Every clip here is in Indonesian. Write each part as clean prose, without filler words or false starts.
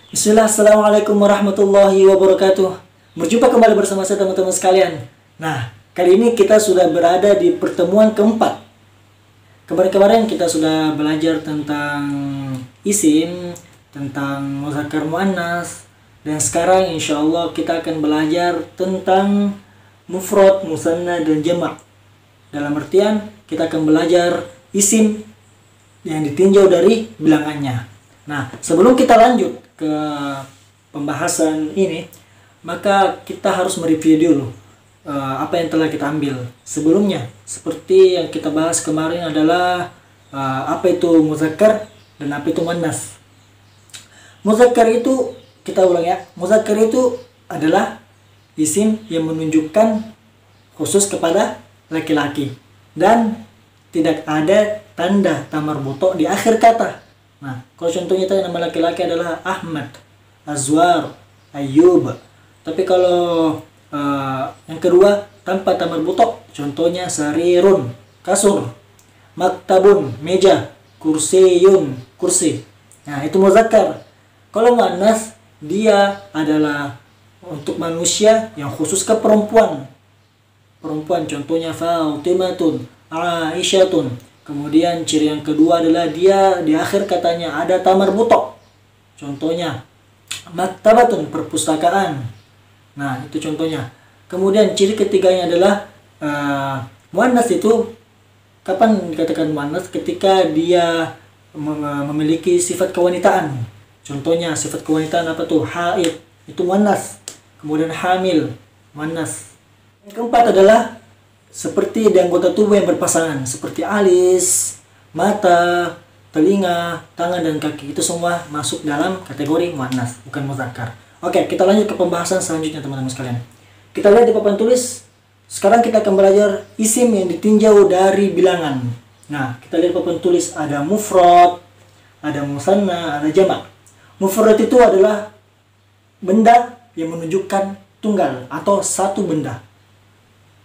Bismillah, Assalamualaikum warahmatullahi wabarakatuh. Berjumpa kembali bersama saya teman-teman sekalian. Nah, kali ini kita sudah berada di pertemuan keempat. Kemarin-kemarin kita sudah belajar tentang isim, tentang muzakkar muannas, dan sekarang insya Allah kita akan belajar tentang mufrad, musanna, dan jamak. Dalam artian kita akan belajar isim yang ditinjau dari bilangannya. Nah, sebelum kita lanjut ke pembahasan ini, maka kita harus mereview dulu apa yang telah kita ambil sebelumnya. Seperti yang kita bahas kemarin adalah apa itu muzakkar dan apa itu muannas. Muzakkar itu, kita ulang ya, muzakkar itu adalah isim yang menunjukkan khusus kepada laki-laki dan tidak ada tanda tamarbuto di akhir kata. Nah, kalau contohnya tadi nama laki-laki adalah Ahmad, Azwar, Ayub. Tapi kalau yang kedua tanpa tamarbuto, contohnya sarirun, kasur, maktabun, meja, kursiyun, kursi. Nah, itu muzakkar. Kalau muannas, dia adalah untuk manusia yang khusus ke perempuan. Perempuan, contohnya Fatimatun, Aisyatun. Kemudian ciri yang kedua adalah dia di akhir katanya ada tamarbuto. Contohnya maktabatun, perpustakaan. Nah, itu contohnya. Kemudian ciri ketiganya adalah muannas itu kapan dikatakan muannas? Ketika dia memiliki sifat kewanitaan. Contohnya sifat kewanitaan apa tuh? Haid, itu muannas. Kemudian hamil, muannas. Yang keempat adalah seperti di anggota tubuh yang berpasangan, seperti alis, mata, telinga, tangan, dan kaki. Itu semua masuk dalam kategori muannas, bukan muzakkar. Oke, kita lanjut ke pembahasan selanjutnya teman-teman sekalian. Kita lihat di papan tulis. Sekarang kita akan belajar isim yang ditinjau dari bilangan. Nah, kita lihat papan tulis, ada mufrad, ada musanna, ada jamak. Mufrad itu adalah benda yang menunjukkan tunggal atau satu benda.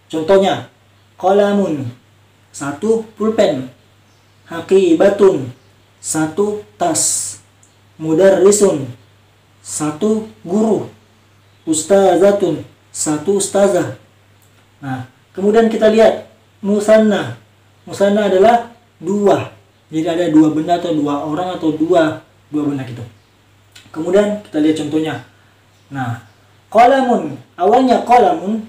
Contohnya, qalamun, satu pulpen. Haqibatun, satu tas. Mudarrisun, satu guru. Ustazatun, satu ustazah. Nah, kemudian kita lihat musanna. Musanna adalah dua. Jadi ada dua benda atau dua orang atau dua benda gitu. Kemudian kita lihat contohnya. Nah, qalamun, awalnya qalamun,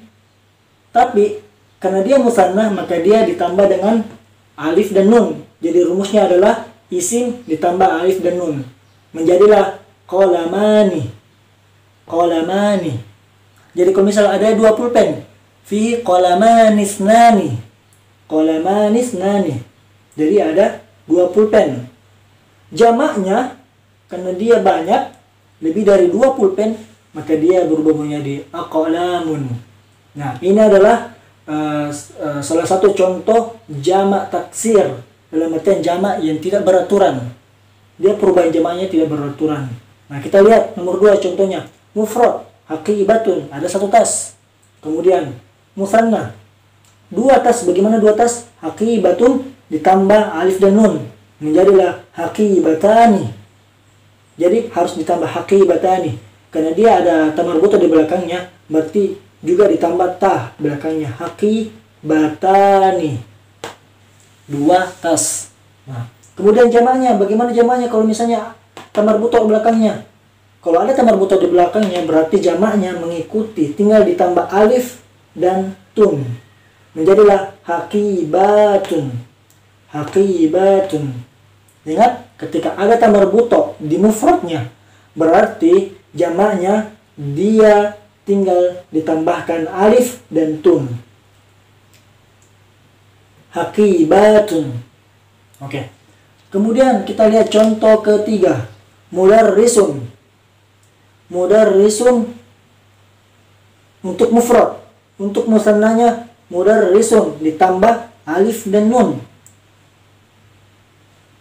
tapi karena dia musanna maka dia ditambah dengan alif dan nun. Jadi rumusnya adalah isim ditambah alif dan nun. Menjadilah qalamani. Qalamani. Jadi kalau misal ada dua pulpen, fi qalamanisnani. Qalamanisnani. Jadi ada dua pulpen. Jamaknya karena dia banyak, lebih dari dua pulpen, maka dia berubah menjadi aqlamun. Nah, ini adalah salah satu contoh jamak taksir, dalam artian jamak yang tidak beraturan. Dia perubahan jamaknya tidak beraturan. Nah, kita lihat nomor 2 contohnya. Mufrad, haqibatun, ada satu tas. Kemudian musanna, dua tas. Bagaimana dua tas? Haqibatun ditambah alif dan nun, menjadilah haqibatani. Jadi harus ditambah haqibatani karena dia ada tamarbuto di belakangnya, berarti juga ditambah tah belakangnya, haqibatani, dua tas. Nah, kemudian jamaknya, bagaimana jamaknya kalau misalnya tamarbuto belakangnya? Kalau ada tamarbuto di belakangnya berarti jamaknya mengikuti, tinggal ditambah alif dan tun, menjadilah haqibatun. Haqibatun. Ingat, ketika ada tamarbuto di mufradnya berarti jamaknya dia tinggal ditambahkan alif dan tun. Haqibatun. Oke. Kemudian kita lihat contoh ketiga. Mudarrisun. Mudarrisun untuk mufrad. Untuk musannanya mudarrisun ditambah alif dan nun.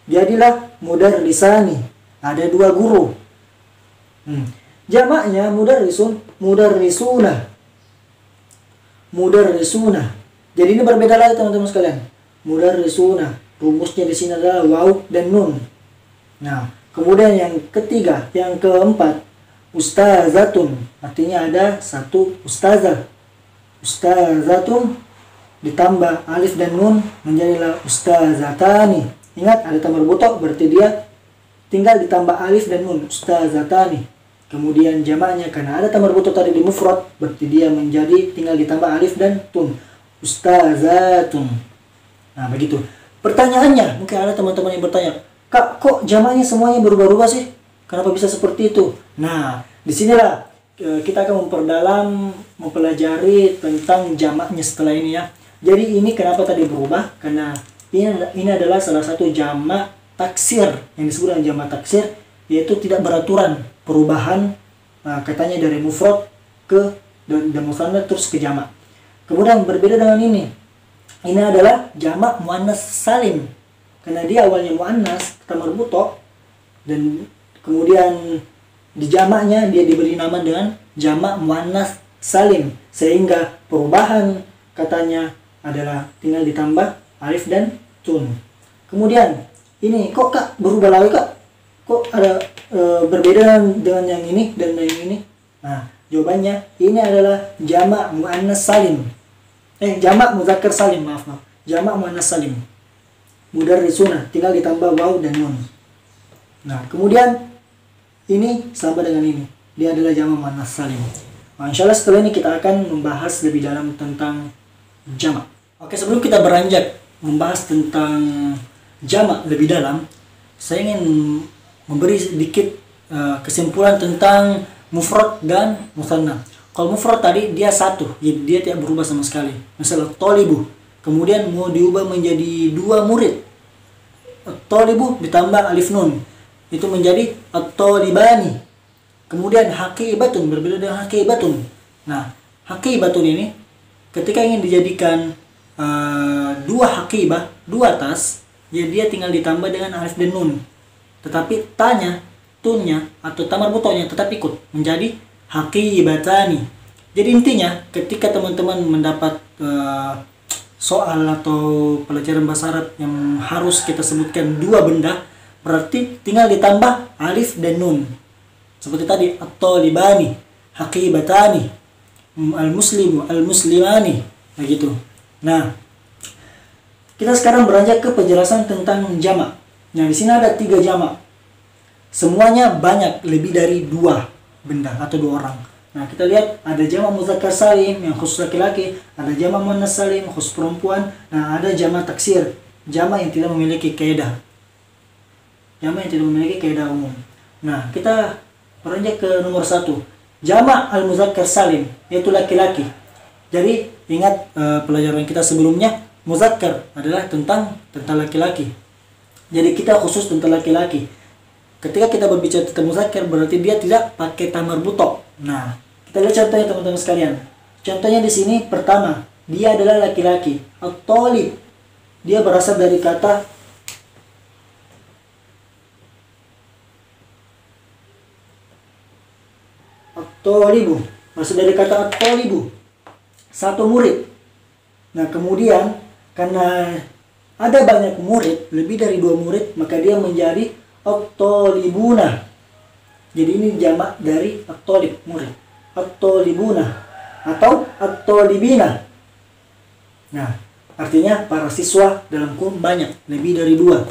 Jadilah mudarrisani. Ada dua guru. Jamaknya mudarrisun, mudarrisuna. Mudarrisuna. Jadi ini berbeda lagi teman-teman sekalian. Mudarrisuna. Rumusnya di sini adalah waw dan nun. Nah, Kemudian yang ketiga, yang keempat, ustazatun. Artinya ada satu ustazah. Ustazatun ditambah alif dan nun menjadilah ustazatani. Ingat, ada tamar butok, berarti dia tinggal ditambah alif dan nun, ustazatani. Kemudian jamaknya karena ada tamar butok tadi di mufrad, berarti dia menjadi tinggal ditambah alif dan tun, ustazatun. Nah, begitu. Pertanyaannya, mungkin ada teman-teman yang bertanya, "Kak, kok jamaknya semuanya berubah-ubah sih? Kenapa bisa seperti itu?" Nah, disinilah kita akan memperdalam, mempelajari tentang jamaknya setelah ini ya. Jadi ini kenapa tadi berubah? Karena ini adalah salah satu jamak taksir yang disebut dengan jamak taksir, yaitu tidak beraturan perubahan katanya dari mufrad ke dan musanna terus ke jamak. Kemudian berbeda dengan ini. Ini adalah jamak muannas salim. Karena dia awalnya muannas, tamar butok, dan kemudian di jamaknya dia diberi nama dengan jamak muannas salim, sehingga perubahan katanya adalah tinggal ditambah alif dan tun. Kemudian ini kok Kak berubah lagi Kak? Kok ada berbeda dengan yang ini dan yang ini? Nah, jawabannya ini adalah jamak muannas salim. Jamak muzakkar salim, maaf. Jamak muannas salim. Mudarrisuna, tinggal ditambah waw dan nun. Nah, kemudian ini sama dengan ini. Dia adalah jamak muannas salim. Nah, insya Allah setelah ini kita akan membahas lebih dalam tentang jamak. Oke, sebelum kita beranjak membahas tentang jamak lebih dalam, saya ingin memberi sedikit kesimpulan tentang mufrad dan musanna. Kalau mufrad tadi dia satu, dia tidak berubah sama sekali. Misalnya tolibu, kemudian mau diubah menjadi 2 murid. Tolibu ditambah alif nun, itu menjadi at-tolibani. Kemudian haqibatun berbeda dengan haqibatun. Nah, haqibatun ini ketika ingin dijadikan 2 haqibah, 2 tas, ya dia tinggal ditambah dengan alif dan nun. Tetapi tanya, tunnya atau tamar butoknya tetap ikut menjadi haqibatani. Jadi intinya ketika teman-teman mendapat soal atau pelajaran bahasa Arab yang harus kita sebutkan 2 benda, berarti tinggal ditambah alif dan nun. Seperti tadi, at-talibani, haqibatani, al-muslimu, al-muslimani, begitu. Nah, kita sekarang beranjak ke penjelasan tentang jamak. Nah, di sini ada 3 jamak. Semuanya banyak, lebih dari 2 benda atau 2 orang. Nah, kita lihat ada jamak muzakkar salim yang khusus laki-laki, ada jamak muannas salim khusus perempuan, nah ada jamak taksir, jamak yang tidak memiliki kaidah. Jamak yang tidak memiliki kaidah umum. Nah, kita beranjak ke nomor 1. Jamak al-muzakkar salim, yaitu laki-laki. Jadi, ingat pelajaran kita sebelumnya, muzakkar adalah tentang laki-laki. Jadi kita khusus tentang laki-laki. Ketika kita berbicara tentang muzakkar, berarti dia tidak pakai tamar butok. Nah, kita lihat contohnya teman-teman sekalian. Contohnya di sini pertama, dia adalah laki-laki. At-talib, dia berasal dari kata at-talibu, berasal dari kata at-talibu, satu murid. Nah, kemudian karena ada banyak murid, lebih dari 2 murid, maka dia menjadi at-talibuna. Jadi ini jamak dari at-talib, murid. At-talibuna atau at-talibina. Nah, artinya para siswa dalam kurung banyak, lebih dari 2.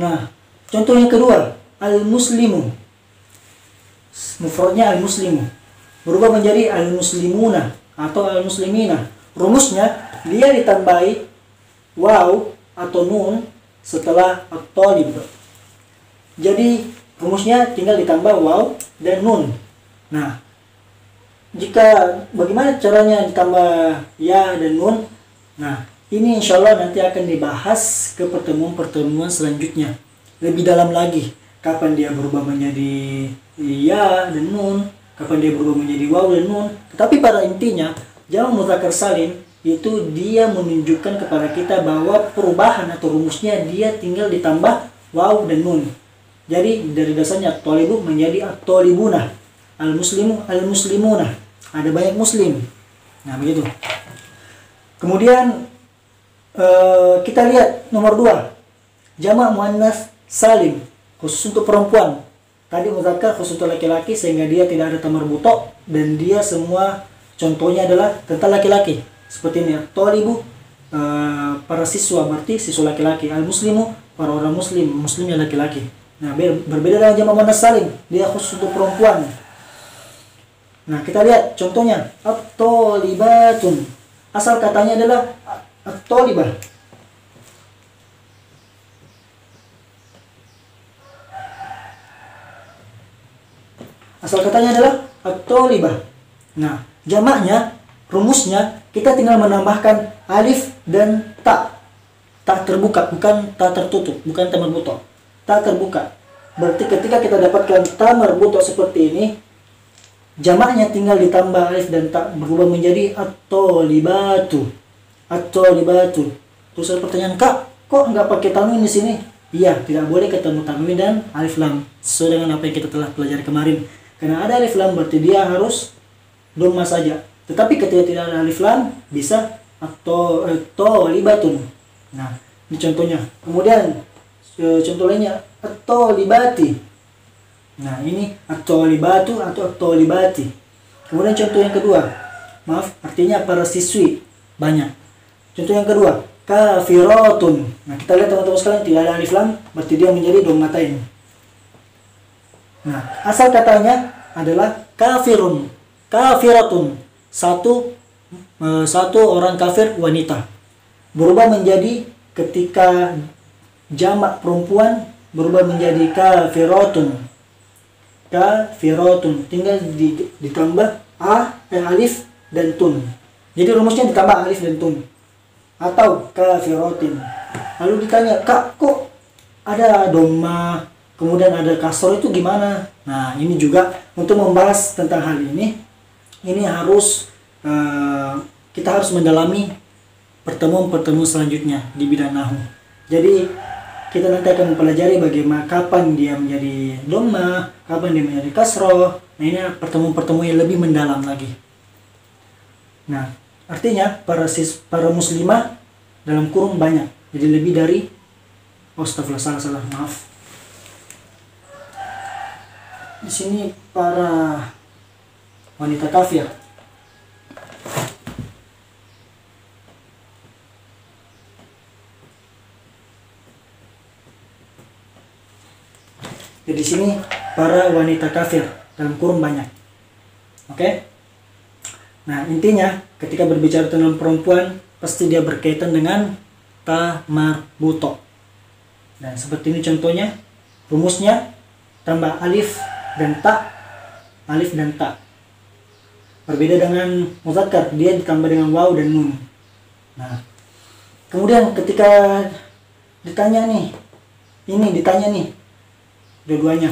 Nah, contoh yang kedua, al-muslimu. Mufradnya al-muslimu berubah menjadi al-muslimuna atau al-muslimina. Rumusnya dia ditambahi waw atau nun setelah at-talib. Jadi rumusnya tinggal ditambah waw dan nun. Nah, bagaimana caranya ditambah ya dan nun? Nah, ini insya Allah nanti akan dibahas ke pertemuan-pertemuan selanjutnya. Lebih dalam lagi, kapan dia berubah menjadi ya dan nun, kapan dia berubah menjadi waw dan nun. Tetapi pada intinya, jamak muzakkar salim itu dia menunjukkan kepada kita bahwa perubahan atau rumusnya dia tinggal ditambah waw dan nun. Jadi dari dasarnya at-talibu menjadi at-talibuna, al-muslimu al-muslimuna. Ada banyak muslim. Nah, begitu. Kemudian kita lihat nomor 2. Jamak muannas salim khusus untuk perempuan. Tadi muzakkar khusus untuk laki-laki sehingga dia tidak ada tamar buto, dan dia semua contohnya adalah tentang laki-laki. Seperti ini, tolibu para siswa, berarti siswa laki-laki. Al-muslimu para orang muslim, muslimnya laki-laki. Nah, berbeda dengan jamak muannas salim, dia khusus untuk perempuan. Nah, kita lihat contohnya, at-tolibatun. Asal katanya adalah at-tolibah. Asal katanya adalah at-tolibah. Nah, jamaknya, rumusnya, kita tinggal menambahkan alif dan ta. Ta terbuka, bukan ta tertutup, bukan ta marbuto. Ta terbuka. Berarti ketika kita dapatkan ta marbuto seperti ini, jamaknya tinggal ditambah alif dan ta, berubah menjadi at-tolibatu. At-tolibatu. Terus ada pertanyaan, Kak, kok nggak pakai tanwin di sini? Iya, tidak boleh ketemu tanwin dan alif lam. Sesuai dengan apa yang kita telah pelajari kemarin. Karena ada alif lam berarti dia harus dhamma saja. Tetapi ketika tidak ada alif lam bisa at-tolibatun. Nah, ini contohnya. Kemudian contoh lainnya at-tolibati. Nah, ini at-tolibatu atau at-tolibati. Kemudian contoh yang kedua. Maaf, artinya para siswi banyak. Contoh yang kedua, kafiratun. Nah, kita lihat teman-teman sekalian tidak ada alif lam berarti dia menjadi dhammatain. Nah, asal katanya adalah kafirun, kafiratun, satu orang kafir wanita. Berubah menjadi ketika jamak perempuan berubah menjadi kafiratun, kafiratun. Tinggal ditambah alif dan tun. Jadi rumusnya ditambah alif dan tun atau kafiratin. Lalu ditanya, Kak, kok ada dhamma kemudian ada kasroh, itu gimana? Nah, ini juga untuk membahas tentang hal ini harus kita harus mendalami pertemuan-pertemuan selanjutnya di bidang nahwu. Jadi kita nanti akan mempelajari bagaimana kapan dia menjadi dhamma, kapan dia menjadi kasroh. Nah, ini pertemuan-pertemuan yang lebih mendalam lagi. Nah, artinya para muslimah dalam kurung banyak. Jadi lebih dari astagfirullah, salah, maaf. Di sini para wanita kafir. Jadi di sini para wanita kafir dalam kurung banyak. Oke? Nah, intinya ketika berbicara tentang perempuan pasti dia berkaitan dengan ta marbuto. Dan seperti ini contohnya, rumusnya tambah alif dan ta, alif dan ta. Berbeda dengan muzakkar, dia ditambah dengan waw dan nun. Nah, kemudian ketika ditanya nih, dua-duanya,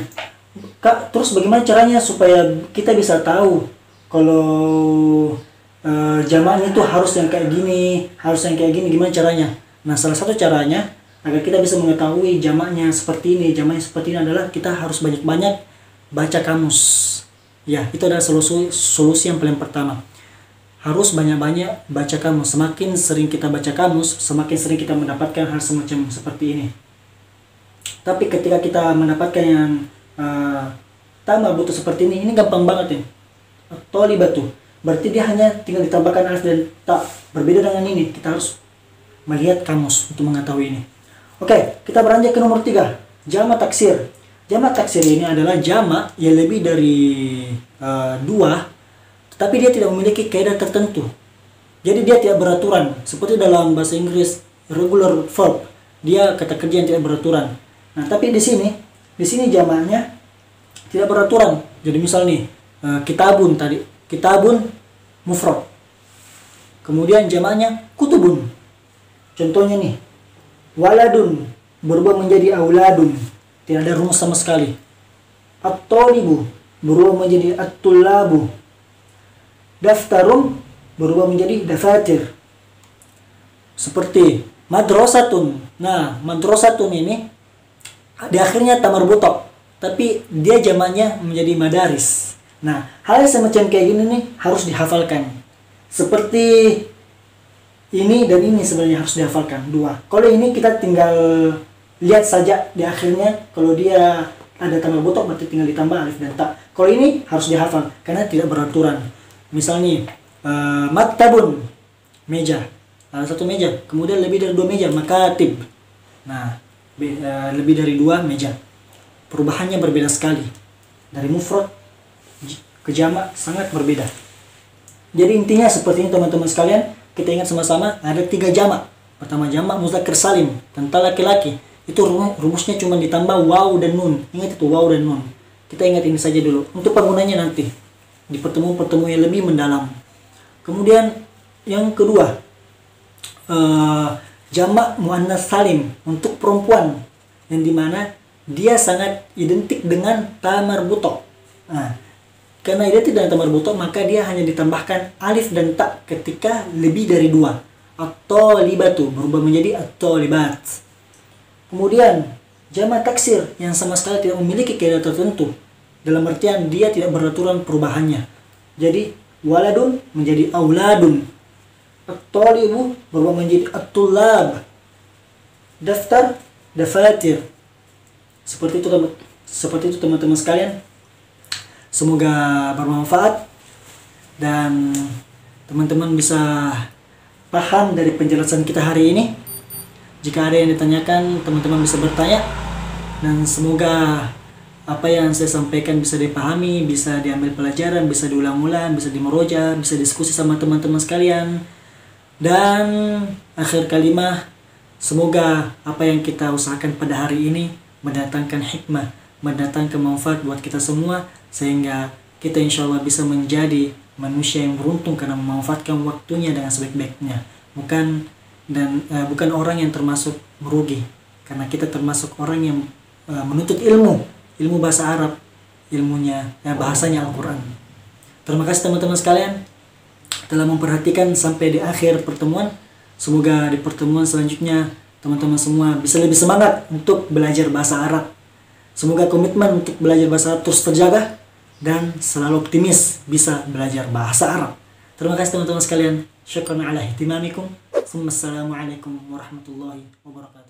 Kak, terus bagaimana caranya supaya kita bisa tahu kalau jamaknya itu harus yang kayak gini, gimana caranya? Nah, salah satu caranya agar kita bisa mengetahui jamaknya seperti ini adalah kita harus banyak-banyak baca kamus. Ya, itu adalah solusi yang paling pertama. Harus banyak-banyak baca kamus. Semakin sering kita baca kamus, semakin sering kita mendapatkan hal semacam seperti ini. Tapi ketika kita mendapatkan yang tambah butuh seperti ini gampang banget ya. Tolibatu. Berarti dia hanya tinggal ditambahkan alif dan ta. Berbeda dengan ini, kita harus melihat kamus untuk mengetahui ini. Oke, kita beranjak ke nomor 3. Jamak taksir. Jamak taksir ini adalah jamak yang lebih dari 2, tetapi dia tidak memiliki kaidah tertentu. Jadi dia tidak beraturan. Seperti dalam bahasa Inggris regular verb, dia kata kerja yang tidak beraturan. Nah, tapi di sini jamaknya tidak beraturan. Jadi misal nih, kitabun tadi, kitabun mufrad. Kemudian jamaknya kutubun. Contohnya nih, waladun berubah menjadi auladun. Tidak ada rumus sama sekali. At-tolibu berubah menjadi at-tullabu. Daftarum berubah menjadi dafatir. Seperti madrasatun. Nah, madrasatun ini di akhirnya ta marbuto, tapi dia jamaknya menjadi madaris. Nah, hal semacam kayak gini nih harus dihafalkan. Seperti ini dan ini sebenarnya harus dihafalkan 2. Kalau ini kita tinggal lihat saja di akhirnya, kalau dia ada tambah botok berarti tinggal ditambah alif dan ta. Kalau ini harus dihafal karena tidak beraturan. Misalnya maktabun, meja, ada satu meja, kemudian lebih dari 2 meja, makatib. Nah, lebih dari 2 meja. Perubahannya berbeda sekali. Dari mufrad ke jamak sangat berbeda. Jadi intinya seperti ini teman-teman sekalian, kita ingat sama-sama ada 3 jamak. Pertama jamak muzakkar salim, tentang laki-laki. Itu rumusnya cuma ditambah waw dan nun. Ingat itu waw dan nun. Kita ingat ini saja dulu. Untuk penggunanya nanti di pertemuan-pertemuan yang lebih mendalam. Kemudian yang kedua, jamak muannas salim untuk perempuan, yang dimana dia sangat identik dengan ta marbutoh. Nah, karena identik dengan ta marbutoh, maka dia hanya ditambahkan alif dan ta ketika lebih dari 2. At-talibatu berubah menjadi at-talibat. Kemudian jamak taksir yang sama sekali tidak memiliki kaidah tertentu, dalam artian dia tidak beraturan perubahannya. Jadi waladun menjadi auladun, at-talibu berubah menjadi at-tullab, daftar dafatir. Seperti itu teman-teman sekalian. Semoga bermanfaat dan teman-teman bisa paham dari penjelasan kita hari ini. Jika ada yang ditanyakan, teman-teman bisa bertanya, dan semoga apa yang saya sampaikan bisa dipahami, bisa diambil pelajaran, bisa diulang-ulang, bisa dimeroja, bisa diskusi sama teman-teman sekalian. Dan akhir kalimah, semoga apa yang kita usahakan pada hari ini mendatangkan hikmah, mendatangkan manfaat buat kita semua, sehingga kita insya Allah bisa menjadi manusia yang beruntung karena memanfaatkan waktunya dengan sebaik-baiknya. Bukan orang yang termasuk merugi, karena kita termasuk orang yang menuntut ilmu bahasa Arab, bahasanya Al-Quran. Terima kasih teman-teman sekalian telah memperhatikan sampai di akhir pertemuan. Semoga di pertemuan selanjutnya teman-teman semua bisa lebih semangat untuk belajar bahasa Arab. Semoga komitmen untuk belajar bahasa Arab terus terjaga dan selalu optimis bisa belajar bahasa Arab. Terima kasih teman-teman sekalian. Syukran ala ihtimamikum. Assalamualaikum warahmatullahi wabarakatuh.